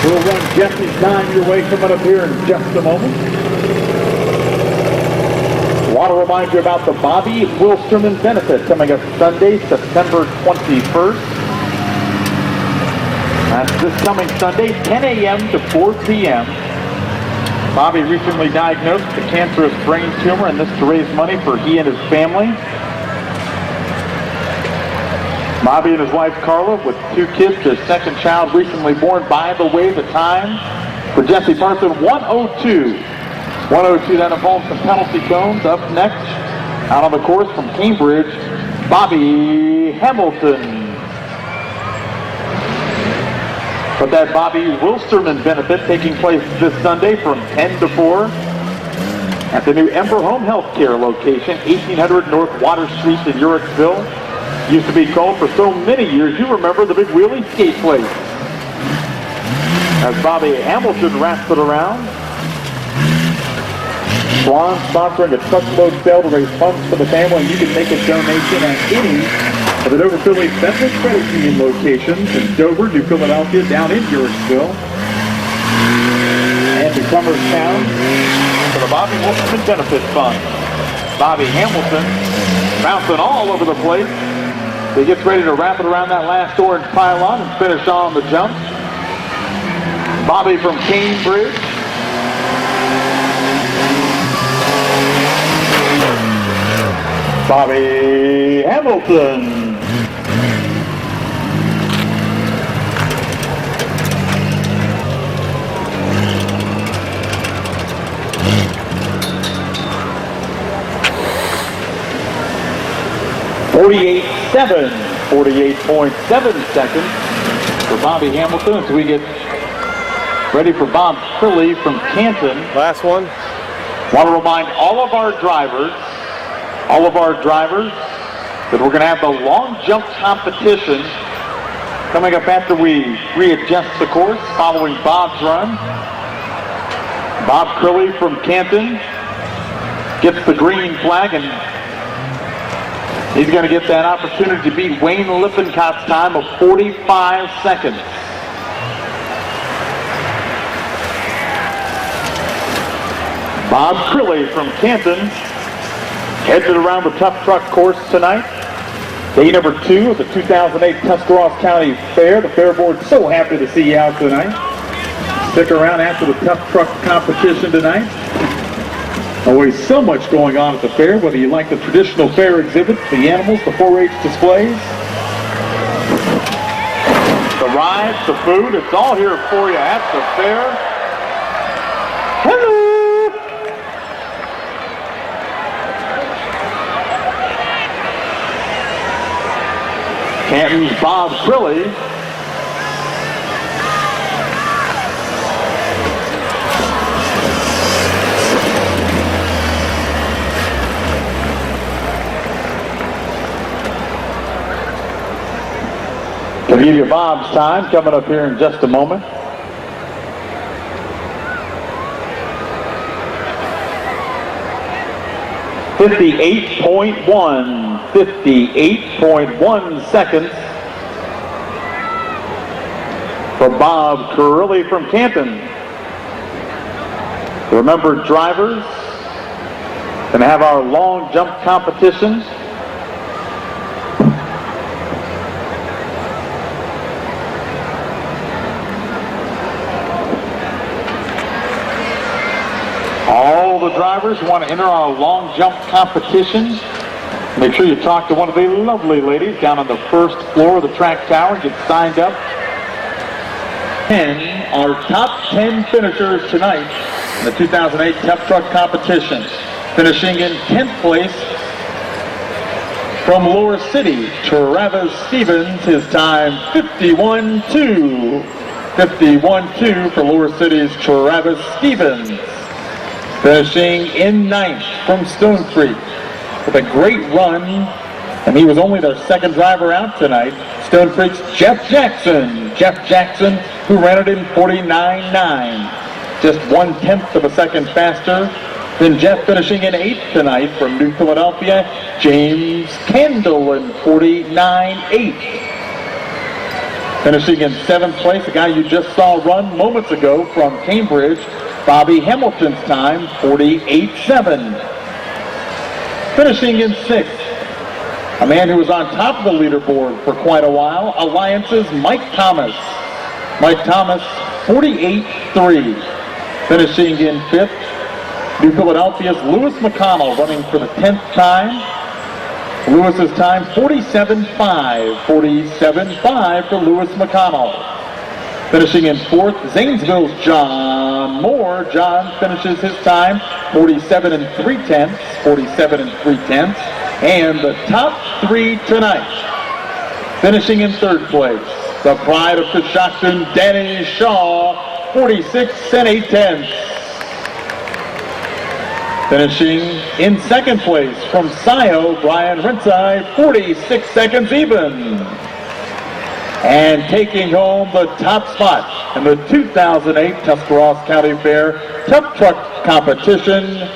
We'll run Jesse's time your way coming up here in just a moment. I want to remind you about the Bobby Wilsterman benefit coming up Sunday, September 21st. That's this coming Sunday, 10 a.m. to 4 p.m. Bobby recently diagnosed with a cancerous brain tumor, and this to raise money for he and his family. Bobby and his wife Carla with 2 kids, their second child recently born. By the way, the time for Jesse Parson, 1:02. 1:02 that involves some penalty cones. Up next, out on the course from Cambridge, Bobby Hamilton. But that Bobby Wilsterman benefit taking place this Sunday from 10 to 4 at the new Ember Home Health Care location, 1800 North Water Street in Uricksville. Used to be called for so many years, you remember the big wheelie skate place. As Bobby Hamilton wraps it around. Swan sponsoring a truckload sale to raise funds for the family. You can make a donation at any of the Dover Philly Bentley Credit Union locations in Dover, New Philadelphia, down in Uricksville, and to Cumberstown for the Bobby Wilson Benefit Fund. Bobby Hamilton bouncing all over the place. He gets ready to wrap it around that last orange pylon and finish on the jump. Bobby from Cambridge. Bobby Hamilton. .7, 48.7 seconds for Bobby Hamilton as we get ready for Bob Crilly from Canton. Last one. Want to remind all of our drivers that we're going to have the long jump competition coming up after we readjust the course following Bob's run. Bob Crilly from Canton gets the green flag, and he's going to get that opportunity to beat Wayne Lippencott's time of 45 seconds. Bob Crilly from Canton heads it around the Tough Truck course tonight. Day number 2 of the 2008 Tuscarawas County Fair. The Fair Board's so happy to see you out tonight. Stick around after the Tough Truck competition tonight. Always so much going on at the fair, whether you like the traditional fair exhibits, the animals, the 4-H displays, the rides, the food, it's all here for you at the fair. Hello! Canton's Bob Crilly. I'll give you Bob's time coming up here in just a moment. .58.1 seconds for Bob Crilly from Canton. Remember, drivers, going to have our long jump competitions. All the drivers who want to enter our long jump competition, make sure you talk to one of the lovely ladies down on the first floor of the track tower and get signed up. And our top 10 finishers tonight in the 2008 Tough Truck competition. Finishing in 10th place from Lower City, Travis Stevens, his time 51.2. 51.2 for Lower City's Travis Stevens. Finishing in 9th from Stone Creek with a great run, and he was only their second driver out tonight. Stone Creek's Jeff Jackson. Jeff Jackson, who ran it in 49.9. Just 1/10 of a second faster than Jeff. Finishing in 8th tonight from New Philadelphia, James Kendall in 49.8. Finishing in 7th place, a guy you just saw run moments ago from Cambridge, Bobby Hamilton's time, 48.7. Finishing in 6th, a man who was on top of the leaderboard for quite a while, Alliance's Mike Thomas. Mike Thomas, 48.3. Finishing in 5th. New Philadelphia's Lewis McConnell running for the 10th time. Lewis's time, 47.5. 47.5 for Lewis McConnell. Finishing in 4th, Zanesville's John Moore. John finishes his time, 47 3/10. 47 3/10. And the top 3 tonight, finishing in 3rd place, the pride of Coshocton, Danny Shaw, 46 8/10. Finishing in 2nd place from Scio, Brian Rinsai, 46 seconds even. And taking home the top spot in the 2008 Tuscarawas County Fair Tough Truck Competition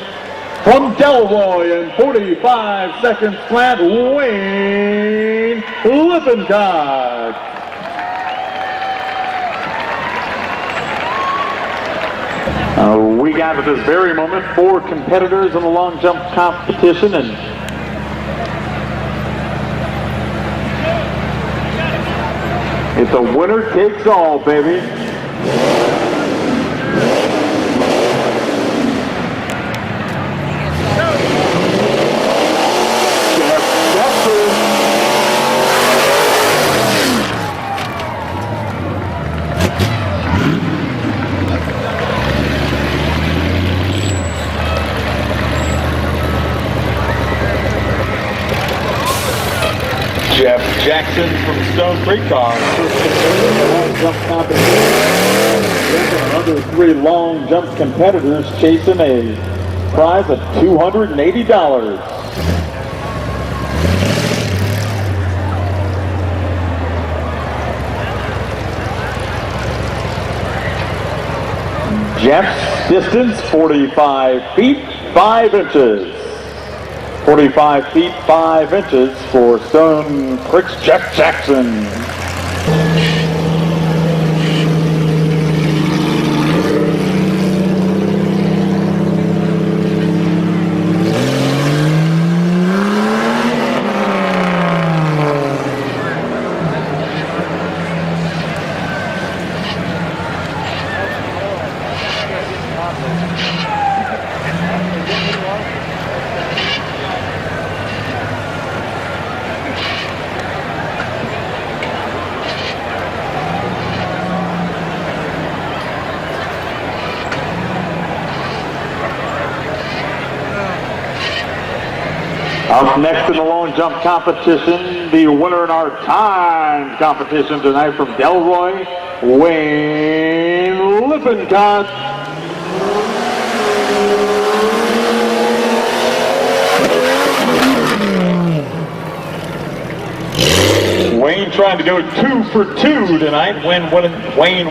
from Delroy in 45 seconds flat, Wayne Lippincott. We got at this very moment 4 competitors in the long jump competition, and it's a winner takes all, baby. Jeff Jackson from Stone Creek on long jump competition. Another 3 long jump competitors chasing a prize of $280. Jeff's distance, 45 feet, 5 inches. 45 feet, 5 inches for Stone Creek's Jeff Jackson. Up next in the long jump competition, the winner in our time competition tonight from Delroy, Wayne Lippincott. Wayne trying to go 2 for 2 tonight. Wayne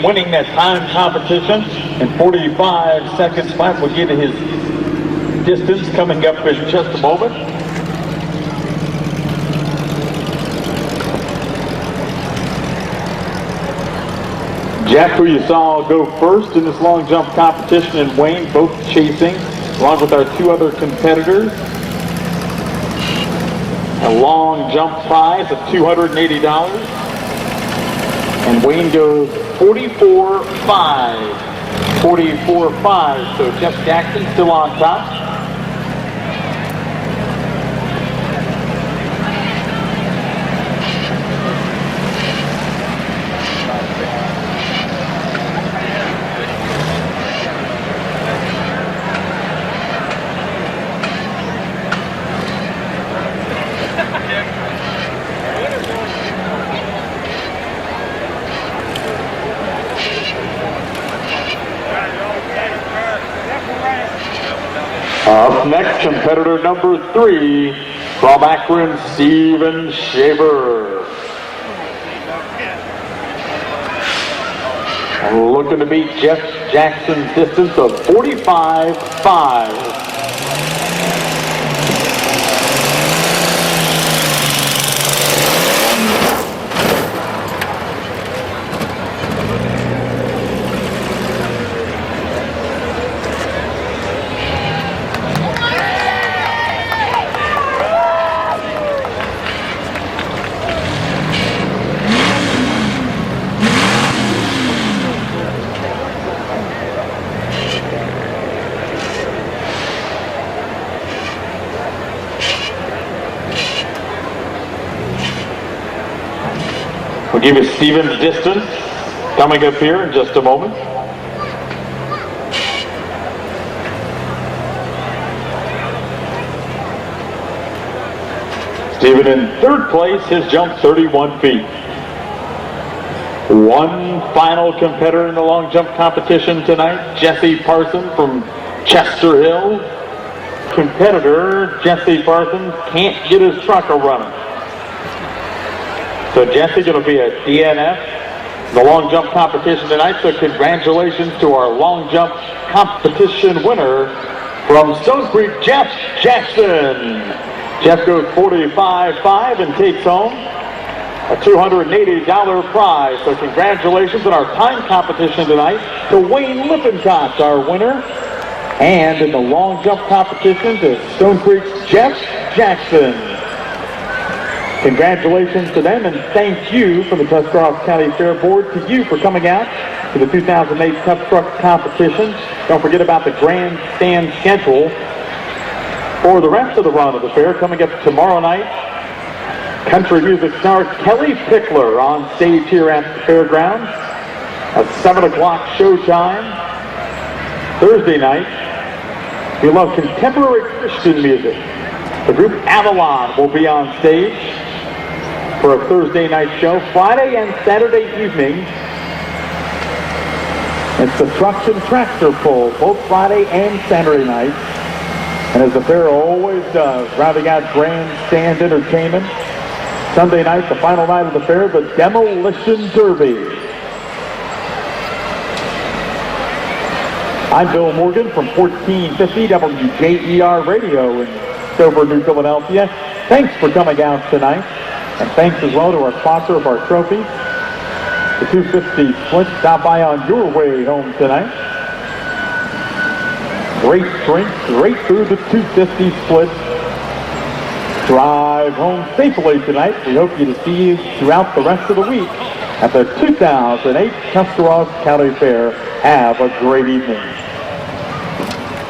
winning that time competition in 45 seconds flat. We'll get to his distance coming up in just a moment. Jeff, who you saw go first in this long jump competition, and Wayne both chasing, along with our 2 other competitors. A long jump prize of $280. And Wayne goes 44.5. 44.5. So Jeff Jackson still on top. Up next, competitor number 3 from Akron, Steven Shaver. Looking to beat Jeff Jackson's distance of 45.5. We'll give you Steven's distance coming up here in just a moment. Steven in third place, his jump 31 feet. One final competitor in the long jump competition tonight, Jesse Parsons from Chester Hill. Competitor Jesse Parsons can't get his truck a running. So Jesse going to be a DNF in the long jump competition tonight. So congratulations to our long jump competition winner from Stone Creek, Jeff Jackson. Jeff goes 45.5 and takes home a $280 prize. So congratulations on our time competition tonight to Wayne Lippincott, our winner. And in the long jump competition to Stone Creek's Jeff Jackson. Congratulations to them, and thank you from the Tuscarawas County Fair Board to you for coming out to the 2008 Tough Truck Competition. Don't forget about the grandstand schedule for the rest of the run of the fair. Coming up tomorrow night, country music star Kelly Pickler on stage here at the fairgrounds. A 7 o'clock showtime. Thursday night, if you love contemporary Christian music, the group Avalon will be on stage for a Thursday night show. Friday and Saturday evening, it's the trucks and tractor pull, both Friday and Saturday nights. And as the fair always does, rounding out grandstand entertainment, Sunday night, the final night of the fair, the Demolition Derby. I'm Bill Morgan from 1450 WJER Radio in Dover, New Philadelphia. Thanks for coming out tonight. And thanks as well to our sponsor of our trophy, the 250 Split. Stop by on your way home tonight. Great strength, right through the 250 Split. Drive home safely tonight. We hope to see you throughout the rest of the week at the 2008 Tuscarawas County Fair. Have a great evening.